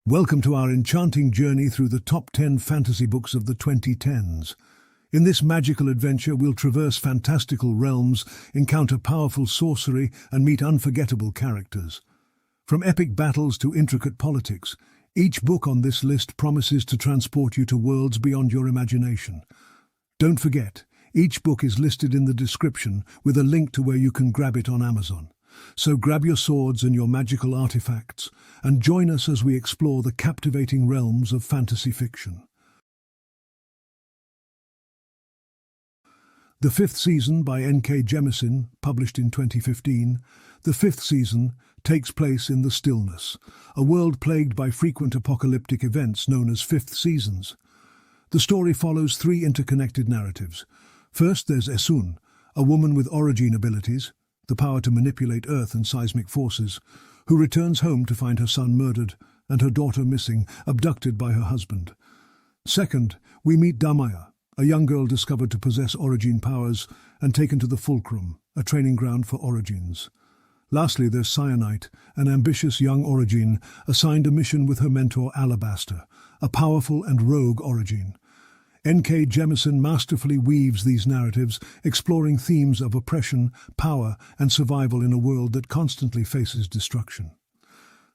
Welcome to our enchanting journey through the top 10 fantasy books of the 2010s. In this magical adventure, we'll traverse fantastical realms, encounter powerful sorcery, and meet unforgettable characters. From epic battles to intricate politics, each book on this list promises to transport you to worlds beyond your imagination. Don't forget, each book is listed in the description with a link to where you can grab it on Amazon. So grab your swords and your magical artifacts and join us as we explore the captivating realms of fantasy fiction. The Fifth Season by N.K. Jemisin, published in 2015, the fifth season takes place in the Stillness, a world plagued by frequent apocalyptic events known as fifth seasons. The story follows three interconnected narratives. First, there's Esun, a woman with origin abilities, the power to manipulate earth and seismic forces, who returns home to find her son murdered and her daughter missing, abducted by her husband. Second, we meet Damaya, a young girl discovered to possess origin powers and taken to the Fulcrum, a training ground for origins. Lastly, there's Cyanite, an ambitious young origin assigned a mission with her mentor Alabaster, a powerful and rogue origin. N.K. Jemisin masterfully weaves these narratives, exploring themes of oppression, power, and survival in a world that constantly faces destruction.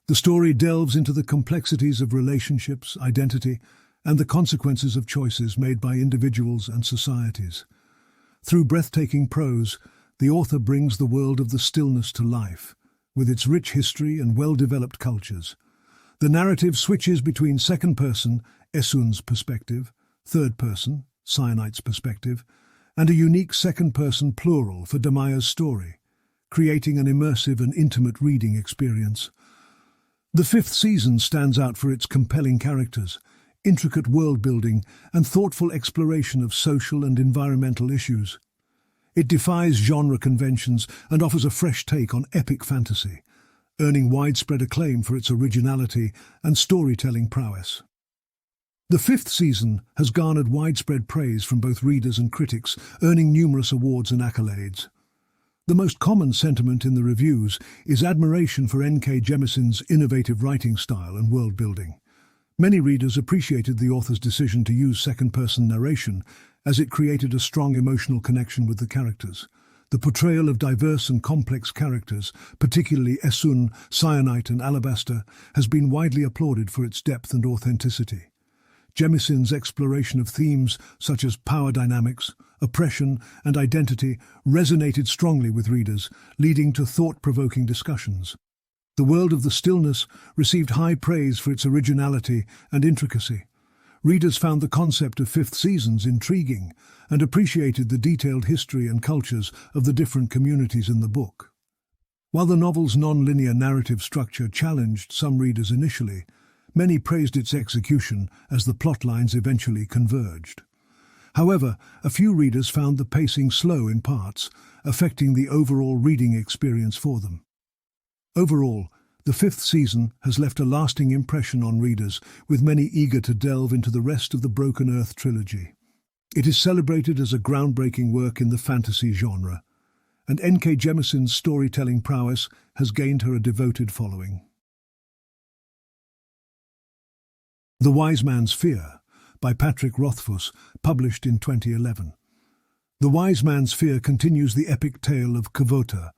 The story delves into the complexities of relationships, identity, and the consequences of choices made by individuals and societies. Through breathtaking prose, the author brings the world of the Stillness to life, with its rich history and well-developed cultures. The narrative switches between second-person, Esun's perspective, third-person, Cyanite's perspective, and a unique second-person plural for Damaya's story, creating an immersive and intimate reading experience. The fifth season stands out for its compelling characters, intricate world-building, and thoughtful exploration of social and environmental issues. It defies genre conventions and offers a fresh take on epic fantasy, earning widespread acclaim for its originality and storytelling prowess. The fifth season has garnered widespread praise from both readers and critics, earning numerous awards and accolades. The most common sentiment in the reviews is admiration for N.K. Jemisin's innovative writing style and world-building. Many readers appreciated the author's decision to use second-person narration, as it created a strong emotional connection with the characters. The portrayal of diverse and complex characters, particularly Esun, Cyanite and Alabaster, has been widely applauded for its depth and authenticity. Jemisin's exploration of themes such as power dynamics, oppression, and identity resonated strongly with readers, leading to thought-provoking discussions. The world of the Stillness received high praise for its originality and intricacy. Readers found the concept of fifth seasons intriguing and appreciated the detailed history and cultures of the different communities in the book. While the novel's non-linear narrative structure challenged some readers initially, many praised its execution as the plot lines eventually converged. However, a few readers found the pacing slow in parts, affecting the overall reading experience for them. Overall, the fifth season has left a lasting impression on readers, with many eager to delve into the rest of the Broken Earth trilogy. It is celebrated as a groundbreaking work in the fantasy genre, and N.K. Jemisin's storytelling prowess has gained her a devoted following. The Wise Man's Fear, by Patrick Rothfuss, published in 2011. The Wise Man's Fear continues the epic tale of Kvotha,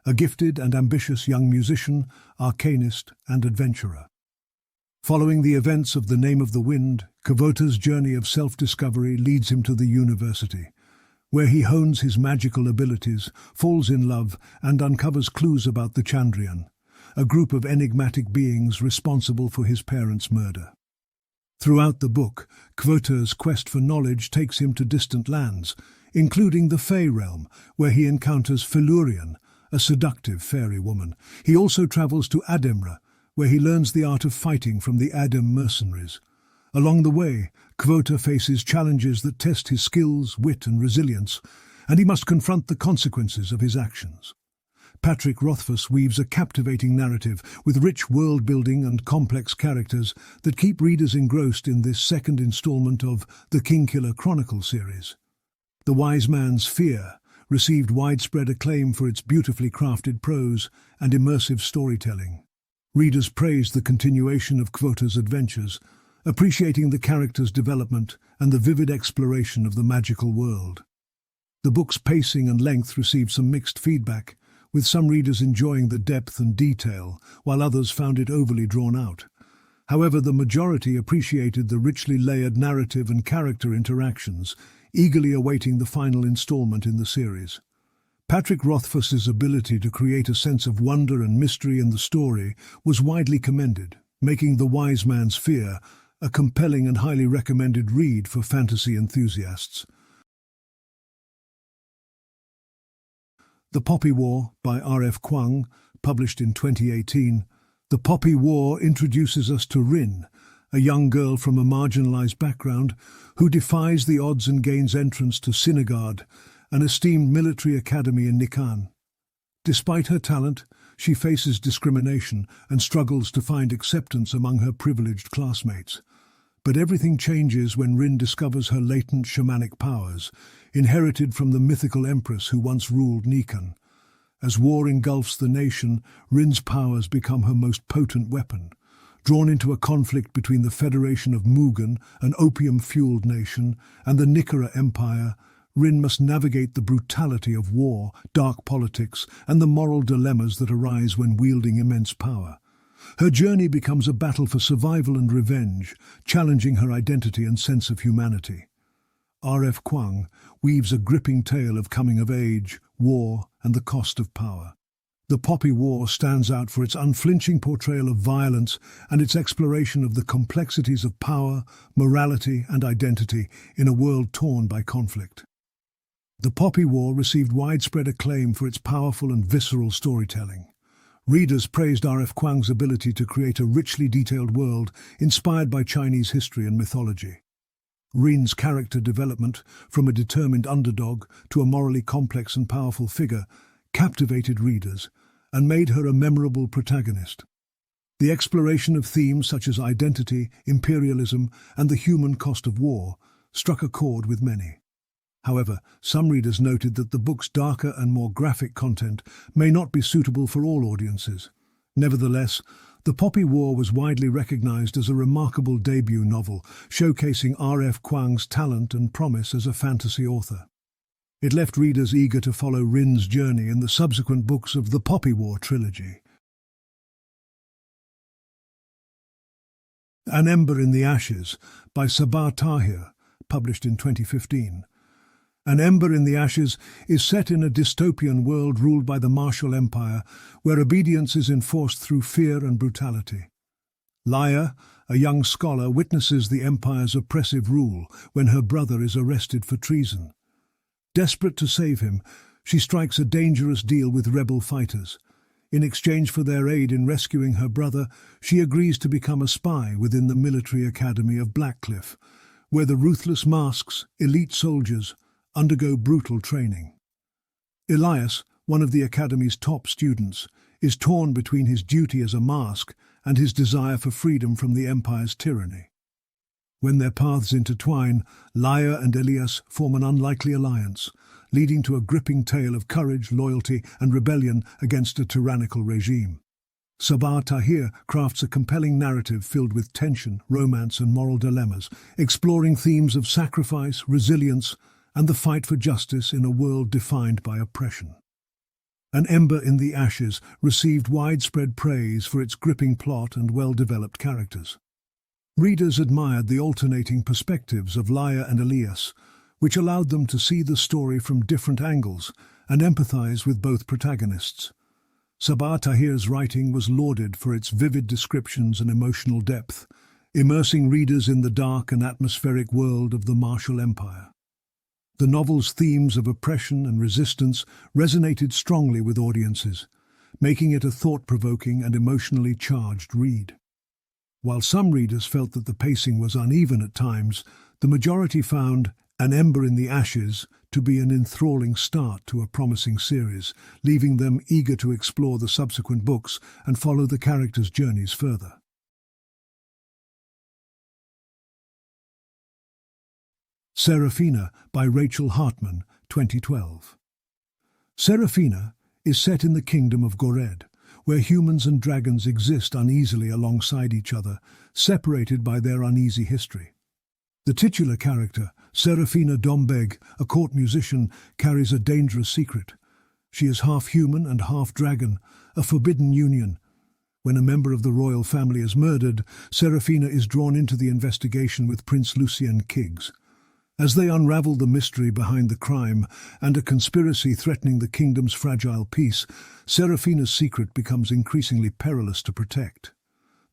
a gifted and ambitious young musician, arcanist, and adventurer. Following the events of The Name of the Wind, Kvotha's journey of self-discovery leads him to the university, where he hones his magical abilities, falls in love, and uncovers clues about the Chandrian, a group of enigmatic beings responsible for his parents' murder. Throughout the book, Kvotha's quest for knowledge takes him to distant lands, including the Fey realm, where he encounters Felurian, a seductive fairy woman. He also travels to Ademra, where he learns the art of fighting from the Adem mercenaries. Along the way, Kvotha faces challenges that test his skills, wit, and resilience, and he must confront the consequences of his actions. Patrick Rothfuss weaves a captivating narrative with rich world-building and complex characters that keep readers engrossed in this second installment of the Kingkiller Chronicle series. The Wise Man's Fear received widespread acclaim for its beautifully crafted prose and immersive storytelling. Readers praised the continuation of Kvota's adventures, appreciating the character's development and the vivid exploration of the magical world. The book's pacing and length received some mixed feedback, with some readers enjoying the depth and detail, while others found it overly drawn out. However, the majority appreciated the richly layered narrative and character interactions, eagerly awaiting the final installment in the series. Patrick Rothfuss's ability to create a sense of wonder and mystery in the story was widely commended, making The Wise Man's Fear a compelling and highly recommended read for fantasy enthusiasts. The Poppy War by R.F. Kuang, published in 2018. The Poppy War introduces us to Rin, a young girl from a marginalized background who defies the odds and gains entrance to Sinagard, an esteemed military academy in Nikan. Despite her talent, she faces discrimination and struggles to find acceptance among her privileged classmates. But everything changes when Rin discovers her latent shamanic powers, inherited from the mythical empress who once ruled Nikan. As war engulfs the nation, Rin's powers become her most potent weapon. Drawn into a conflict between the Federation of Mugen, an opium-fueled nation, and the Nikkara Empire, Rin must navigate the brutality of war, dark politics, and the moral dilemmas that arise when wielding immense power. Her journey becomes a battle for survival and revenge, challenging her identity and sense of humanity. R.F. Kuang weaves a gripping tale of coming of age, war, and the cost of power. The Poppy War stands out for its unflinching portrayal of violence and its exploration of the complexities of power, morality, and identity in a world torn by conflict. The Poppy War received widespread acclaim for its powerful and visceral storytelling. Readers praised R.F. Kuang's ability to create a richly detailed world inspired by Chinese history and mythology. Rin's character development, from a determined underdog to a morally complex and powerful figure, captivated readers and made her a memorable protagonist. The exploration of themes such as identity, imperialism, and the human cost of war struck a chord with many. However, some readers noted that the book's darker and more graphic content may not be suitable for all audiences. Nevertheless, The Poppy War was widely recognized as a remarkable debut novel, showcasing R.F. Kuang's talent and promise as a fantasy author. It left readers eager to follow Rin's journey in the subsequent books of the Poppy War trilogy. An Ember in the Ashes by Sabah Tahir, published in 2015. An Ember in the Ashes is set in a dystopian world ruled by the martial empire, where obedience is enforced through fear and brutality. Laya, a young scholar, witnesses the empire's oppressive rule when her brother is arrested for treason. Desperate to save him, she strikes a dangerous deal with rebel fighters. In exchange for their aid in rescuing her brother, she agrees to become a spy within the military academy of Blackcliff, where the ruthless masks, elite soldiers, undergo brutal training. Elias, one of the Academy's top students, is torn between his duty as a mask and his desire for freedom from the Empire's tyranny. When their paths intertwine, Laya and Elias form an unlikely alliance, leading to a gripping tale of courage, loyalty, and rebellion against a tyrannical regime. Sabah Tahir crafts a compelling narrative filled with tension, romance, and moral dilemmas, exploring themes of sacrifice, resilience, and the fight for justice in a world defined by oppression. An Ember in the Ashes received widespread praise for its gripping plot and well-developed characters. Readers admired the alternating perspectives of Laya and Elias, which allowed them to see the story from different angles and empathize with both protagonists. Sabah Tahir's writing was lauded for its vivid descriptions and emotional depth, immersing readers in the dark and atmospheric world of the martial empire. The novel's themes of oppression and resistance resonated strongly with audiences, making it a thought-provoking and emotionally charged read. While some readers felt that the pacing was uneven at times, the majority found An Ember in the Ashes to be an enthralling start to a promising series, leaving them eager to explore the subsequent books and follow the characters' journeys further. Serafina by Rachel Hartman, 2012. Serafina is set in the kingdom of Gored, where humans and dragons exist uneasily alongside each other, separated by their uneasy history. The titular character, Serafina Dombeg, a court musician, carries a dangerous secret. She is half human and half dragon, a forbidden union. When a member of the royal family is murdered, Serafina is drawn into the investigation with Prince Lucien Kiggs. As they unravel the mystery behind the crime and a conspiracy threatening the kingdom's fragile peace, Serafina's secret becomes increasingly perilous to protect.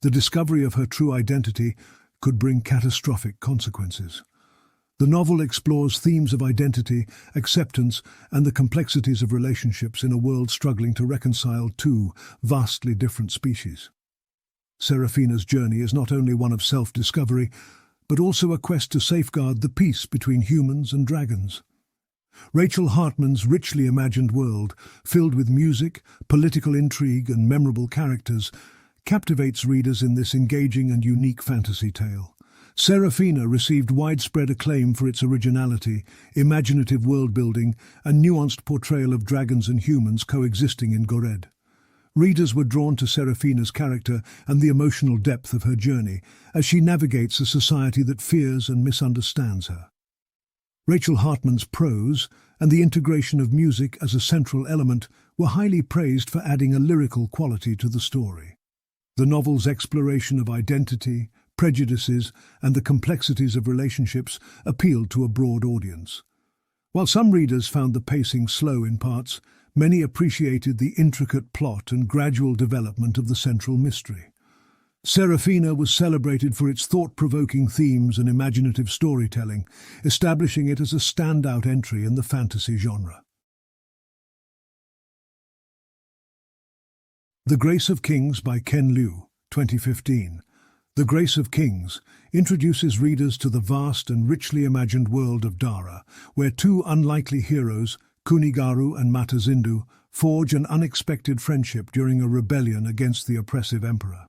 The discovery of her true identity could bring catastrophic consequences. The novel explores themes of identity, acceptance, and the complexities of relationships in a world struggling to reconcile two vastly different species. Serafina's journey is not only one of self-discovery, but also a quest to safeguard the peace between humans and dragons. Rachel Hartman's richly imagined world, filled with music, political intrigue, and memorable characters, captivates readers in this engaging and unique fantasy tale. Serafina received widespread acclaim for its originality, imaginative world-building, and nuanced portrayal of dragons and humans coexisting in Gored. Readers were drawn to Serafina's character and the emotional depth of her journey as she navigates a society that fears and misunderstands her. Rachel Hartman's prose and the integration of music as a central element were highly praised for adding a lyrical quality to the story. The novel's exploration of identity, prejudices, and the complexities of relationships appealed to a broad audience. While some readers found the pacing slow in parts, many appreciated the intricate plot and gradual development of the central mystery. Serafina was celebrated for its thought-provoking themes and imaginative storytelling, establishing it as a standout entry in the fantasy genre. The Grace of Kings by Ken Liu, 2015. The Grace of Kings introduces readers to the vast and richly imagined world of Dara, where two unlikely heroes, Kunigaru and Matazindu, forge an unexpected friendship during a rebellion against the oppressive emperor.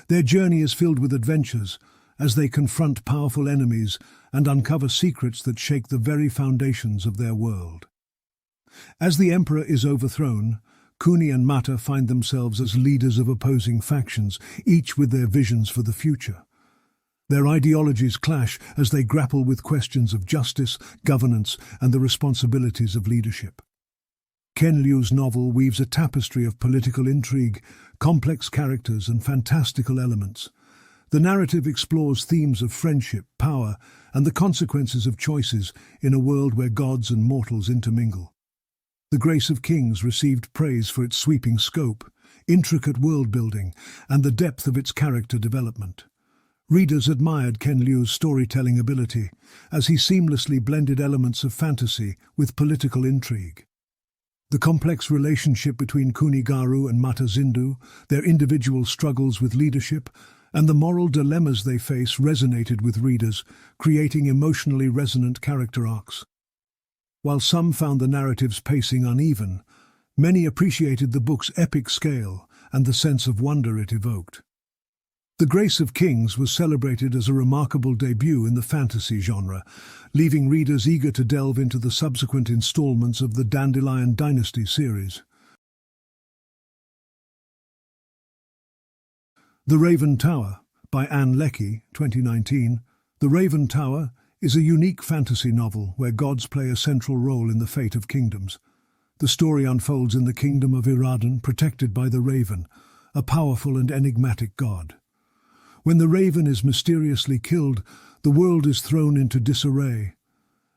Their journey is filled with adventures as they confront powerful enemies and uncover secrets that shake the very foundations of their world. As the emperor is overthrown, Kuni and Mata find themselves as leaders of opposing factions, each with their visions for the future. Their ideologies clash as they grapple with questions of justice, governance, and the responsibilities of leadership. Ken Liu's novel weaves a tapestry of political intrigue, complex characters, and fantastical elements. The narrative explores themes of friendship, power, and the consequences of choices in a world where gods and mortals intermingle. The Grace of Kings received praise for its sweeping scope, intricate world-building, and the depth of its character development. Readers admired Ken Liu's storytelling ability, as he seamlessly blended elements of fantasy with political intrigue. The complex relationship between Kunigaru and Matazindu, their individual struggles with leadership, and the moral dilemmas they face resonated with readers, creating emotionally resonant character arcs. While some found the narrative's pacing uneven, many appreciated the book's epic scale and the sense of wonder it evoked. The Grace of Kings was celebrated as a remarkable debut in the fantasy genre, leaving readers eager to delve into the subsequent installments of the Dandelion Dynasty series. The Raven Tower by Anne Leckie, 2019. The Raven Tower is a unique fantasy novel where gods play a central role in the fate of kingdoms. The story unfolds in the kingdom of Iraden, protected by the Raven, a powerful and enigmatic god. When the Raven is mysteriously killed, the world is thrown into disarray.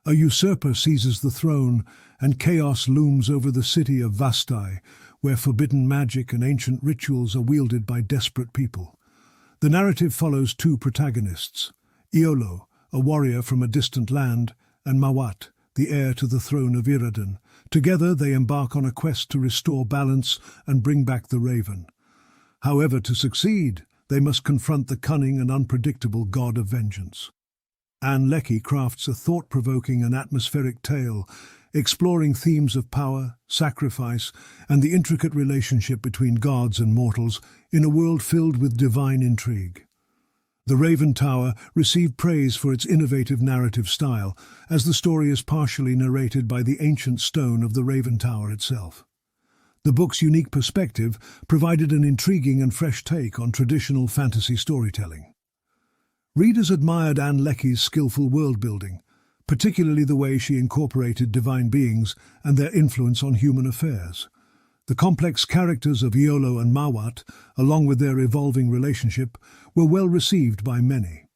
A usurper seizes the throne, and chaos looms over the city of Vastai, where forbidden magic and ancient rituals are wielded by desperate people. The narrative follows two protagonists, Iolo, a warrior from a distant land, and Mawat, the heir to the throne of Iraden. Together they embark on a quest to restore balance and bring back the Raven. However, to succeed, they must confront the cunning and unpredictable god of vengeance. Anne Leckie crafts a thought-provoking and atmospheric tale, exploring themes of power, sacrifice, and the intricate relationship between gods and mortals in a world filled with divine intrigue. The Raven Tower received praise for its innovative narrative style, as the story is partially narrated by the ancient stone of the Raven Tower itself. The book's unique perspective provided an intriguing and fresh take on traditional fantasy storytelling. Readers admired Anne Leckie's skillful world-building, particularly the way she incorporated divine beings and their influence on human affairs. The complex characters of Iolo and Mawat, along with their evolving relationship, were well received by many.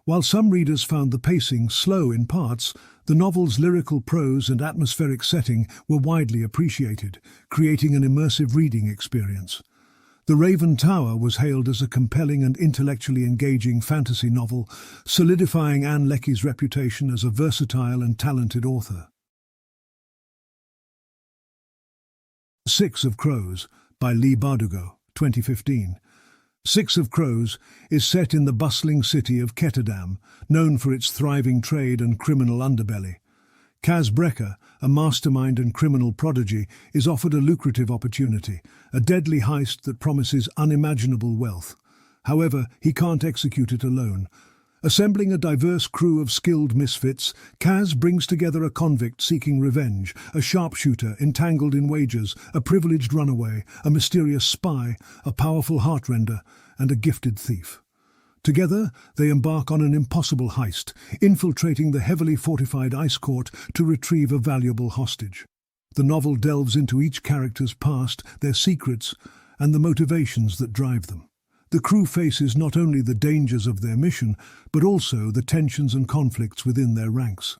While some readers found the pacing slow in parts, the novel's lyrical prose and atmospheric setting were widely appreciated, creating an immersive reading experience. The Raven Tower was hailed as a compelling and intellectually engaging fantasy novel, solidifying Anne Leckie's reputation as a versatile and talented author. Six of Crows by Leigh Bardugo, 2015. Six of Crows is set in the bustling city of Ketterdam, known for its thriving trade and criminal underbelly. Kaz Brecker, a mastermind and criminal prodigy, is offered a lucrative opportunity, a deadly heist that promises unimaginable wealth. However, he can't execute it alone. Assembling a diverse crew of skilled misfits, Kaz brings together a convict seeking revenge, a sharpshooter entangled in wagers, a privileged runaway, a mysterious spy, a powerful heartrender, and a gifted thief. Together, they embark on an impossible heist, infiltrating the heavily fortified ice court to retrieve a valuable hostage. The novel delves into each character's past, their secrets, and the motivations that drive them. The crew faces not only the dangers of their mission, but also the tensions and conflicts within their ranks.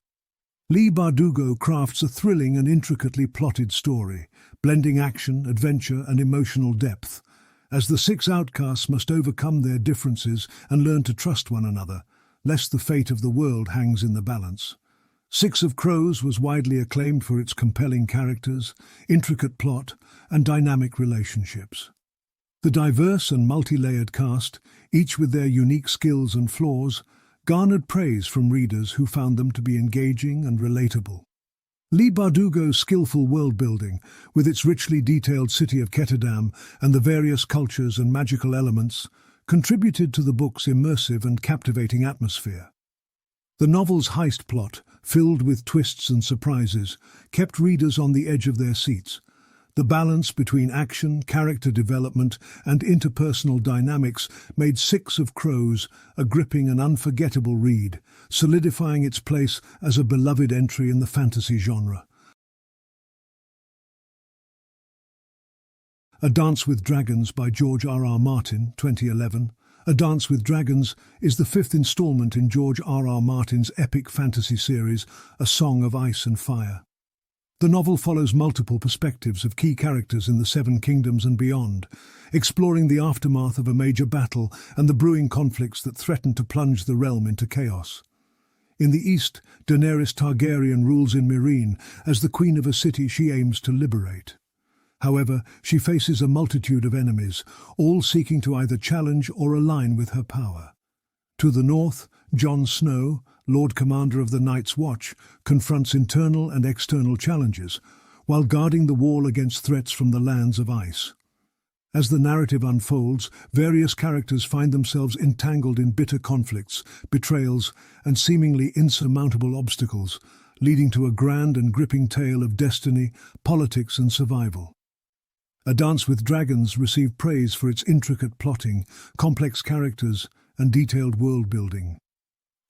Leigh Bardugo crafts a thrilling and intricately plotted story, blending action, adventure, and emotional depth. As the six outcasts must overcome their differences and learn to trust one another, lest the fate of the world hangs in the balance. Six of Crows was widely acclaimed for its compelling characters, intricate plot, and dynamic relationships. The diverse and multi-layered cast, each with their unique skills and flaws, garnered praise from readers who found them to be engaging and relatable. Leigh Bardugo's skillful world-building, with its richly detailed city of Ketterdam and the various cultures and magical elements, contributed to the book's immersive and captivating atmosphere. The novel's heist plot, filled with twists and surprises, kept readers on the edge of their seats. The balance between action, character development, and interpersonal dynamics made Six of Crows a gripping and unforgettable read, solidifying its place as a beloved entry in the fantasy genre. A Dance with Dragons by George R.R. Martin, 2011. A Dance with Dragons is the fifth installment in George R.R. Martin's epic fantasy series, A Song of Ice and Fire. The novel follows multiple perspectives of key characters in the Seven Kingdoms and beyond, exploring the aftermath of a major battle and the brewing conflicts that threaten to plunge the realm into chaos. In the east, Daenerys Targaryen rules in Meereen as the queen of a city she aims to liberate. However, she faces a multitude of enemies, all seeking to either challenge or align with her power. To the north, Jon Snow, Lord Commander of the Night's Watch, confronts internal and external challenges, while guarding the wall against threats from the lands of ice. As the narrative unfolds, various characters find themselves entangled in bitter conflicts, betrayals, and seemingly insurmountable obstacles, leading to a grand and gripping tale of destiny, politics, and survival. A Dance with Dragons received praise for its intricate plotting, complex characters, and detailed world-building.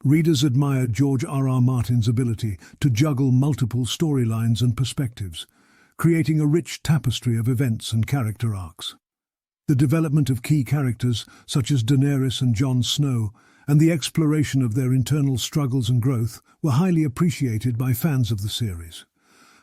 Readers admired George R.R. Martin's ability to juggle multiple storylines and perspectives, creating a rich tapestry of events and character arcs. The development of key characters, such as Daenerys and Jon Snow, and the exploration of their internal struggles and growth were highly appreciated by fans of the series.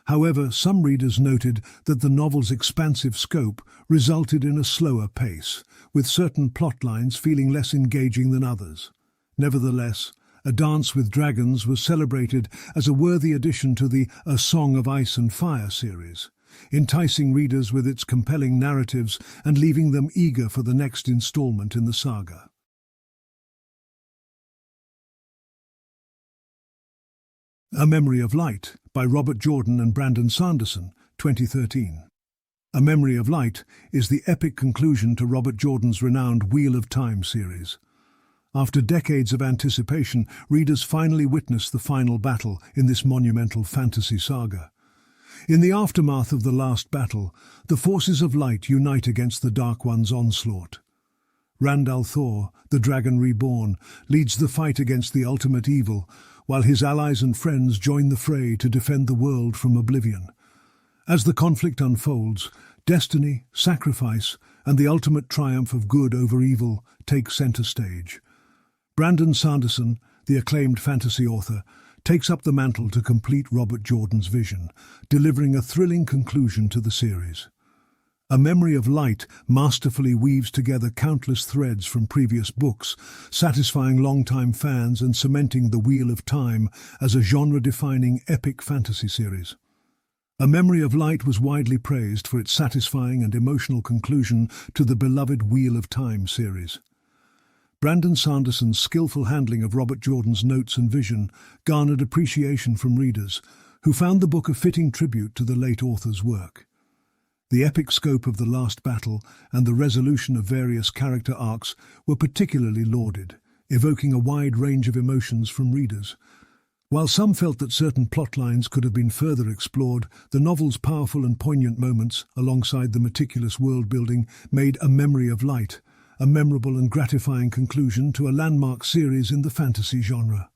However, some readers noted that the novel's expansive scope resulted in a slower pace, with certain plotlines feeling less engaging than others. Nevertheless, A Dance with Dragons was celebrated as a worthy addition to the A Song of Ice and Fire series, enticing readers with its compelling narratives and leaving them eager for the next installment in the saga. A Memory of Light by Robert Jordan and Brandon Sanderson, 2013. A Memory of Light is the epic conclusion to Robert Jordan's renowned Wheel of Time series. After decades of anticipation, readers finally witness the final battle in this monumental fantasy saga. In the aftermath of the last battle, the forces of light unite against the Dark One's onslaught. Randall Thor, the Dragon Reborn, leads the fight against the ultimate evil, while his allies and friends join the fray to defend the world from oblivion. As the conflict unfolds, destiny, sacrifice, and the ultimate triumph of good over evil take center stage. Brandon Sanderson, the acclaimed fantasy author, takes up the mantle to complete Robert Jordan's vision, delivering a thrilling conclusion to the series. A Memory of Light masterfully weaves together countless threads from previous books, satisfying longtime fans and cementing The Wheel of Time as a genre-defining epic fantasy series. A Memory of Light was widely praised for its satisfying and emotional conclusion to the beloved Wheel of Time series. Brandon Sanderson's skillful handling of Robert Jordan's notes and vision garnered appreciation from readers, who found the book a fitting tribute to the late author's work. The epic scope of the last battle and the resolution of various character arcs were particularly lauded, evoking a wide range of emotions from readers. While some felt that certain plot lines could have been further explored, the novel's powerful and poignant moments, alongside the meticulous world-building, made A Memory of Light a memorable and gratifying conclusion to a landmark series in the fantasy genre.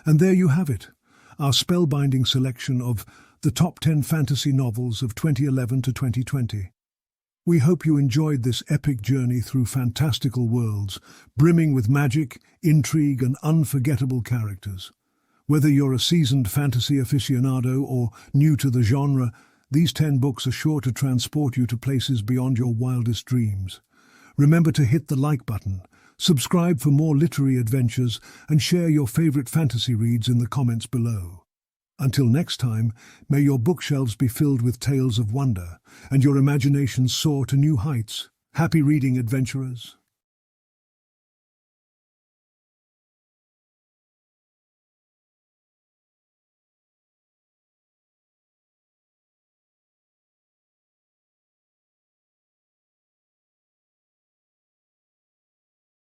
And there you have it, our spellbinding selection of the top 10 fantasy novels of 2011 to 2020. We hope you enjoyed this epic journey through fantastical worlds, brimming with magic, intrigue, and unforgettable characters. Whether you're a seasoned fantasy aficionado or new to the genre, these 10 books are sure to transport you to places beyond your wildest dreams. Remember to hit the like button, subscribe for more literary adventures, and share your favorite fantasy reads in the comments below. Until next time, may your bookshelves be filled with tales of wonder, and your imaginations soar to new heights. Happy reading, adventurers!